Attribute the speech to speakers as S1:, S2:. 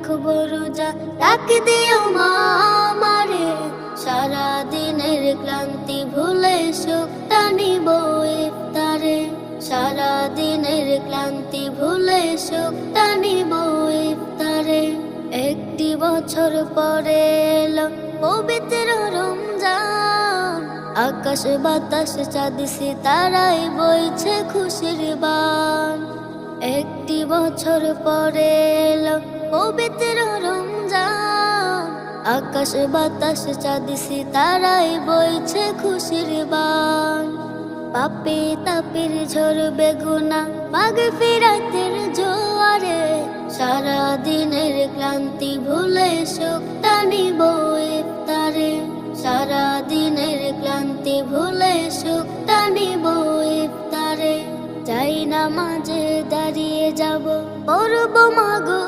S1: রাখবো রোজা, ডাক দিও মা আমারে, সারা দিনের ক্লান্তি ভুলে সুখটা নিব ইফতারে, সারা দিনের ক্লান্তি ভুলে সুখটা নিব ইফতারে। একটি বছর পরে এলো পবিত্র রমজান, আকাশ বাতাস চাঁদ সিতারায় বইছে খুশির বান। একটি বছর পরে এলো পবিত্র রমজান, আকাশ বাতাস চাঁদ সিতারায় বইছে খুশির বান। পাপে তাপের ঝরবে গুনাহ মাগফিরাতের জোয়ারে, সারা দিনের ক্লান্তি ভুলে সুখটা নিব ইফতারে, সারা দিনের ক্লান্তি ভুলে সুখটা নিব ইফতারে। যাই নামাজে দাঁড়িয়ে যাব, পড়ব মাগো